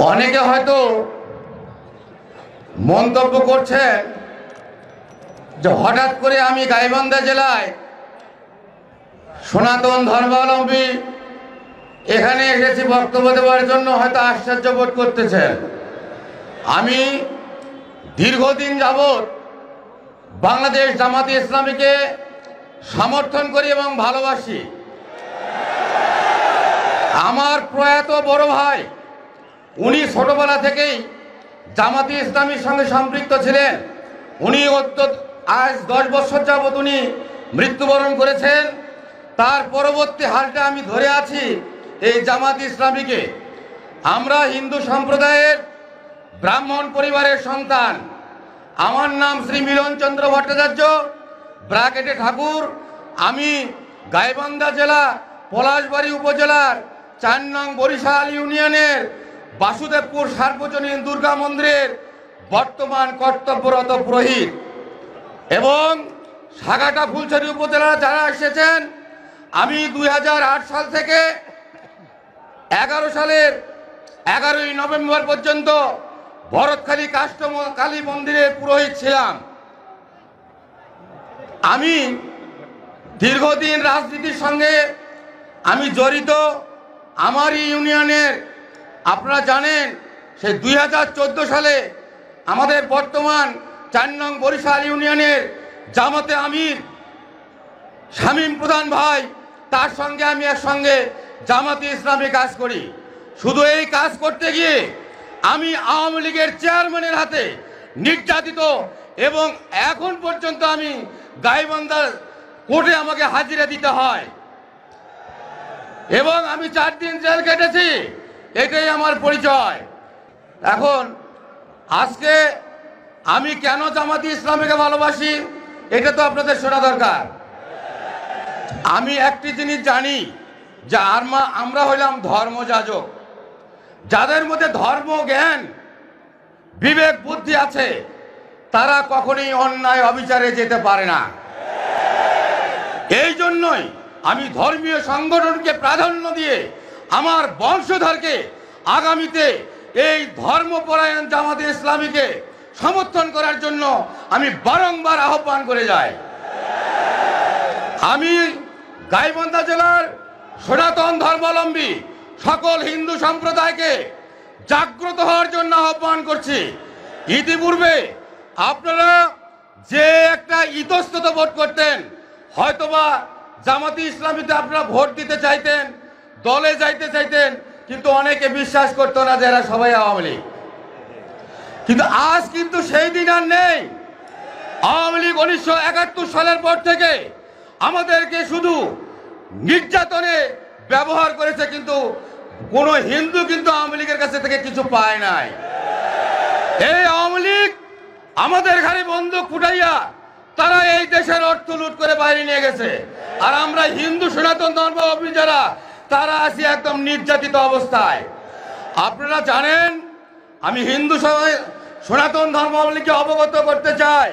অনেকে হয়তো মন্তব্য করছেন যে হঠাৎ করে আমি গাইবান্ধা জেলায় সনাতন ধর্মাবলম্বী এখানে এসেছি বক্তব্য দেওয়ার জন্য হয়তো আশ্চর্য বোধ করতেছেন। আমি দীর্ঘদিন যাবৎ বাংলাদেশ জামাতে ইসলামীকে সমর্থন করি এবং ভালোবাসি। আমার প্রয়াত বড় ভাই উনি ছোটবেলা থেকেই জামাতে ইসলামীর সঙ্গে সম্পৃক্ত ছিলেন। উনি আজ 10 বছর যাবৎ উনি মৃত্যুবরণ করেছেন। তার পরবর্তী হালটা আমি ধরে আছি এই জামাতে ইসলামীকে। আমরা হিন্দু সম্প্রদায়ের ব্রাহ্মণ পরিবারের সন্তান। আমার নাম শ্রী মিলনচন্দ্র ভট্টাচার্য, ব্রাকেটে ঠাকুর। আমি গাইবান্ধা জেলা পলাশবাড়ী উপজেলার 4 নং বরিশাল ইউনিয়নের বাসুদেবপুর সার্বজনীন দুর্গা মন্দিরের বর্তমান কর্তব্যরত পুরোহিত। এবং সাগাটা ফুলছড়ি উপজেলার যারা এসেছেন, আমি 2008 সাল থেকে 11 সালের 11ই নভেম্বর পর্যন্ত ভরতখালী কালী মন্দিরের পুরোহিত ছিলাম। আমি দীর্ঘদিন রাজনীতির সঙ্গে আমি জড়িত। আমার ইউনিয়নের আপনারা জানেন সেই 2014 সালে আমাদের বর্তমান 4 নং বরিশাল ইউনিয়নের জামাতে আমির শামীম প্রধান ভাই, তার সঙ্গে আমি একসঙ্গে জামাতে ইসলামী কাজ করি। শুধু এই কাজ করতে গিয়ে আমি আওয়ামী লীগের চেয়ারম্যানের হাতে নির্যাতিত এবং এখন পর্যন্ত আমি গাইবান্ধা কোর্টে আমাকে হাজিরা দিতে হয় এবং আমি 4 দিন জেল কেটেছি। এটাই আমার পরিচয়। এখন আজকে আমি কেন জামাতে ইসলামীকে ভালোবাসি এটা তো আপনাদের শোনা দরকার। আমি একটি জিনিস জানি যে আমরা হইলাম ধর্মযাজক। যাদের মধ্যে ধর্ম জ্ঞান বিবেক বুদ্ধি আছে তারা কখনোই অন্যায় অবিচারে যেতে পারে না। এই জন্যই আমি ধর্মীয় সংগঠনকে প্রাধান্য দিয়ে আমার বংশধরকে আগামীতে এই ধর্মপরায়ণ জামাতে ইসলামীকে সমর্থন করার জন্য আমি বারংবার আহ্বান করে যাই। আমি গাইবান্ধা জেলার সনাতন ধর্মাবলম্বী সকল হিন্দু সম্প্রদায়কে জাগ্রত হওয়ার জন্য আহ্বান করছি। ইতিপূর্বে আপনারা যে একটা ইতস্তত ভোট করতেন, হয়তোবা জামাতে ইসলামীতে আপনারা ভোট দিতে চাইতেন, দলে যাইতে চাইতেন, কিন্তু অনেকে বিশ্বাস করতো না যে এরা সবাই আওয়ামী লীগ। কিন্তু আজ কিন্তু সেই দিন আর নেই। আওয়ামী লীগ 1971 সালের পর থেকে আমাদেরকে শুধু নির্যাতনে ব্যবহার করেছে, কিন্তু কোন হিন্দু কিন্তু আওয়ামী লীগের কাছে থেকে কিছু পায় নাই। এই আওয়ামী লীগ আমাদের ঘরে বন্দুক ফুটাইয়া তারা এই দেশের অর্থ লুট করে বাইরে নিয়ে গেছে। আর আমরা হিন্দু সনাতন ধর্মাবলম্বী যারা তারা আছি একদম নির্যাতিত অবস্থায়। আপনারা জানেন, আমি হিন্দু সনাতন ধর্মাবলম্বীকে অবগত করতে চাই,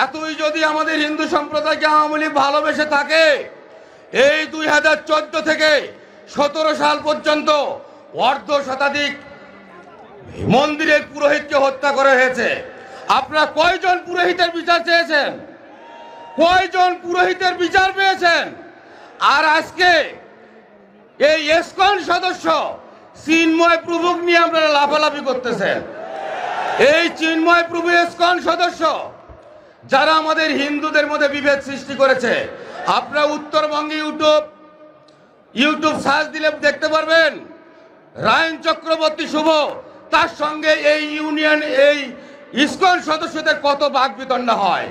এতই যদি আমাদের হিন্দু সম্প্রদায়কে আওয়ামী লীগ ভালোবেসে থাকে, এই 2014 থেকে 17 সাল পর্যন্ত অর্ধ শতাধিক মন্দিরের পুরোহিতকে হত্যা করা হয়েছে। আপনারা কয়জন পুরোহিতের বিচার চেয়েছেন? কয়জন পুরোহিতের বিচার পেয়েছেন? আর আজকে এই ইসকন সদস্য চিন্ময় প্রভুক নিয়ে আপনারা লাফালাফি করতেছেন। এই চিন্ময় প্রভু ইসকন সদস্য যারা আমাদের হিন্দুদের মধ্যে বিভেদ সৃষ্টি করেছে। আপনারা উত্তরবঙ্গে ইউটিউব সার্চ দিলে দেখতে পারবেন রায়ন চক্রবর্তী শুভ, তার সঙ্গে এই ইসকন সদস্যদের কত বাকবিতণ্ডা হয়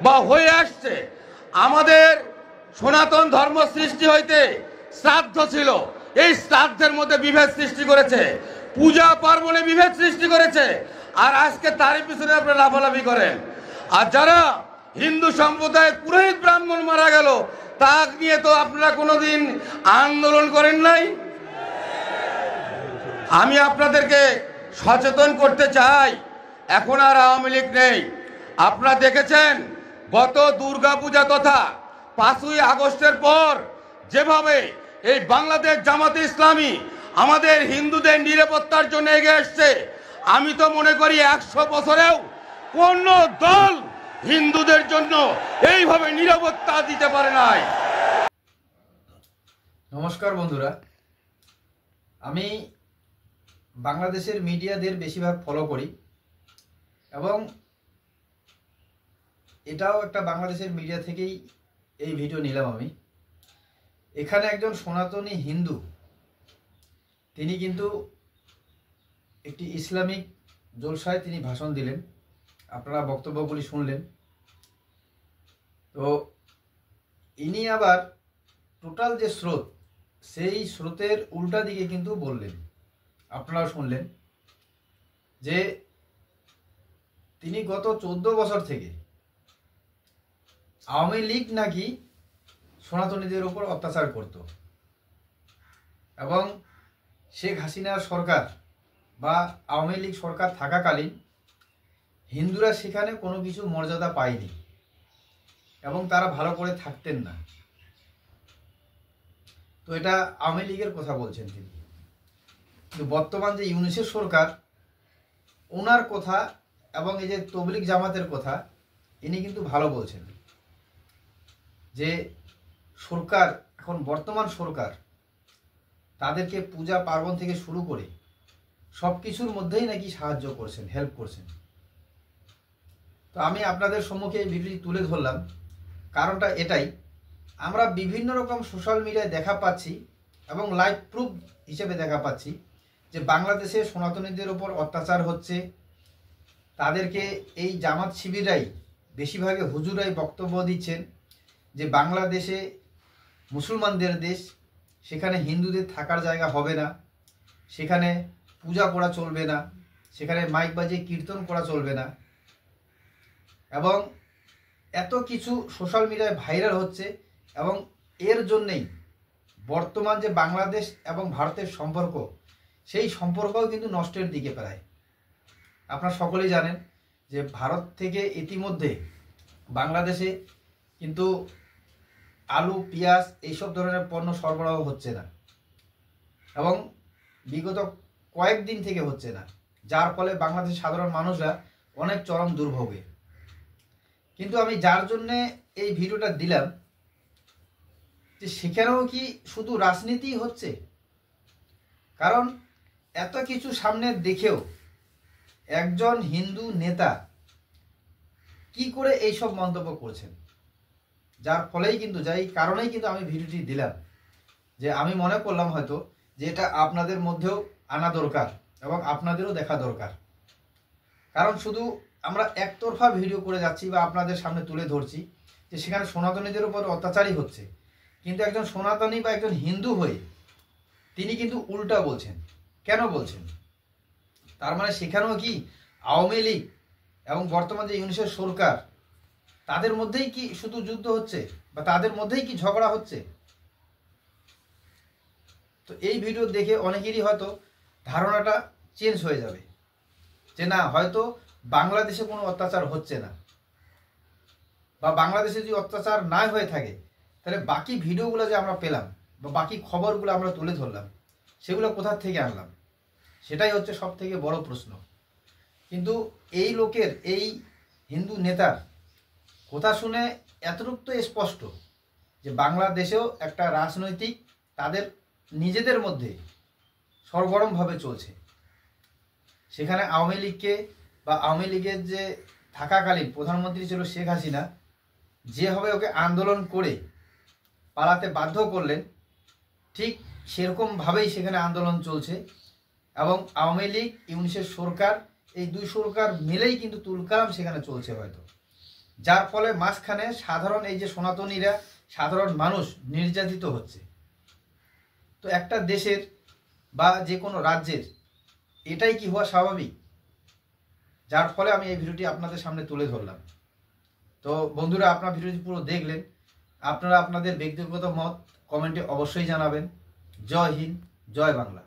বা হয়ে আসছে। আমাদের সনাতন ধর্ম সৃষ্টি হইতে শ্রাদ্ধ ছিল, এই শ্রাদ্ধের মধ্যে বিভেদ সৃষ্টি করেছে, পূজা পার্বণে বিভেদ সৃষ্টি করেছে। আর আজকে তারই পিছনে আপনারা লাফালাফি করেন। আর যারা হিন্দু সম্প্রদায়ের পুরোহিত ব্রাহ্মণ মারা গেল, তা নিয়ে তো আপনারা কোনোদিন আন্দোলন করেন নাই। আমি আপনাদেরকে সচেতন করতে চাই, এখন আর আওয়ামী লীগ নেই। আপনারা দেখেছেন গত দুর্গাপূজা তথা 5ই আগস্টের পর যেভাবে এই বাংলাদেশ জামাতে ইসলামী আমাদের হিন্দুদের নিরাপত্তার জন্য এগিয়ে এসছে। আমি তো মনে করি 100 বছরেও কোন দল হিন্দুদের জন্য এইভাবে নিরাপত্তা দিতে পারে নাই। নমস্কার বন্ধুরা, আমি বাংলাদেশের মিডিয়াদের বেশিরভাগ ফলো করি এবং এটাও একটা বাংলাদেশের মিডিয়া থেকেই এই ভিডিও নিলাম আমি। এখানে একজন সনাতনী হিন্দু, তিনি কিন্তু একটি ইসলামিক জলসায় তিনি ভাষণ দিলেন, আপনারা বক্তব্যগুলি শুনলেন। তো ইনি আবার টোটাল যে স্রোত, সেই স্রোতের উল্টা দিকে কিন্তু বললেন, আপনারাও শুনলেন যে তিনি গত 14 বছর থেকে আওয়ামী লীগ নাকি সনাতনীদের উপর অত্যাচার করত এবং শেখ হাসিনার সরকার বা আওয়ামী লীগ সরকার থাকাকালীন হিন্দুরা সেখানে কোনো কিছু মর্যাদা পায়নি এবং তারা ভালো করে থাকতেন না। তো এটা আওয়ামী লীগের কথা বলছেন তিনি। কিন্তু বর্তমান যে ইউনূসের সরকার, ওনার কথা এবং এই যে তবলিগ জামাতের কথা ইনি কিন্তু ভালো বলছেন যে সরকার, এখন বর্তমান সরকার তাদেরকে পূজা পার্বণ থেকে শুরু করে সব কিছুর মধ্যেই নাকি সাহায্য করছেন, হেল্প করছেন। তো আমি আপনাদের সম্মুখে এই ভিডিওটি তুলে ধরলাম, কারণটা এটাই, আমরা বিভিন্ন রকম সোশ্যাল মিডিয়ায় দেখা পাচ্ছি এবং লাইভ প্রুফ হিসেবে দেখা পাচ্ছি যে বাংলাদেশে সনাতনীদের উপর অত্যাচার হচ্ছে। তাদেরকে এই জামাত শিবিরাই, বেশিরভাগে হুজুরাই বক্তব্য দিচ্ছেন যে বাংলাদেশে মুসলমানদের দেশ, সেখানে হিন্দুদের থাকার জায়গা হবে না, সেখানে পূজা করা চলবে না, সেখানে মাইক বাজিয়ে কীর্তন করা চলবে না। এবং এত কিছু সোশ্যাল মিডিয়ায় ভাইরাল হচ্ছে এবং এর জন্যেই বর্তমান যে বাংলাদেশ এবং ভারতের সম্পর্ক, সেই সম্পর্কও কিন্তু নষ্টের দিকে প্রায়। আপনারা সকলেই জানেন যে ভারত থেকে ইতিমধ্যে বাংলাদেশে কিন্তু আলু, পেঁয়াজ এইসব ধরনের পণ্য সরবরাহ হচ্ছে না এবং বিগত কয়েকদিন থেকে হচ্ছে না, যার ফলে বাংলাদেশের সাধারণ মানুষরা অনেক চরম দুর্ভোগে। কিন্তু আমি যার জন্যে এই ভিডিওটা দিলাম যে সেখানেও কি শুধু রাজনীতি হচ্ছে? কারণ এত কিছু সামনে দেখেও একজন হিন্দু নেতা কি করে এইসব মন্তব্য করছেন, যার ফলেই কিন্তু, যাই কারণেই কিন্তু আমি ভিডিওটি দিলাম, যে আমি মনে করলাম হয়তো যে এটা আপনাদের মধ্যেও আনা দরকার এবং আপনাদেরও দেখা দরকার। কারণ শুধু আমরা একতরফা ভিডিও করে যাচ্ছি বা আপনাদের সামনে তুলে ধরছি যে সেখানে সনাতনীদের উপর অত্যাচারই হচ্ছে, কিন্তু একজন সনাতনী বা একজন হিন্দু হয়ে তিনি কিন্তু উল্টা বলছেন। কেন বলছেন? তার মানে সেখানেও কি আওয়ামী লীগ এবং বর্তমান যে ইউনূসের সরকার, তাদের মধ্যেই কি শুধু যুদ্ধ হচ্ছে বা তাদের মধ্যেই কি ঝগড়া হচ্ছে? তো এই ভিডিও দেখে অনেকেরই হয়তো ধারণাটা চেঞ্জ হয়ে যাবে যে না, হয়তো বাংলাদেশে কোনো অত্যাচার হচ্ছে না, বা বাংলাদেশে যদি অত্যাচার না হয়ে থাকে তাহলে বাকি ভিডিওগুলো যে আমরা পেলাম বা বাকি খবরগুলো আমরা তুলে ধরলাম, সেগুলো কোথা থেকে আনলাম? সেটাই হচ্ছে সব থেকে বড় প্রশ্ন। কিন্তু এই লোকের, এই হিন্দু নেতার কথা শুনে এতটুকু তো স্পষ্ট যে বাংলাদেশেও একটা রাজনৈতিক তাদের নিজেদের মধ্যে সরগরমভাবে চলছে। সেখানে আওয়ামী লীগকে বা আওয়ামী লীগের যে থাকাকালীন প্রধানমন্ত্রী ছিল শেখ হাসিনা, যেভাবে ওকে আন্দোলন করে পালাতে বাধ্য করলেন, ঠিক সেরকমভাবেই সেখানে আন্দোলন চলছে এবং আওয়ামী লীগ, ইউনূসের সরকার, এই দুই সরকার মিলেই কিন্তু তুলকালাম সেখানে চলছে হয়তো, যার ফলে মাঝখানে সাধারণ এই যে সনাতনীরা, সাধারণ মানুষ নির্যাতিত হচ্ছে। তো একটা দেশের বা যে কোনো রাজ্যের এটাই কি হওয়া স্বাভাবিক? যার ফলে আমি এই ভিডিওটি আপনাদের সামনে তুলে ধরলাম। তো বন্ধুরা, আপনার ভিডিওটি পুরো দেখলেন, আপনারা আপনাদের ব্যক্তিগত মত কমেন্টে অবশ্যই জানাবেন। জয় হিন্দ, জয় বাংলা।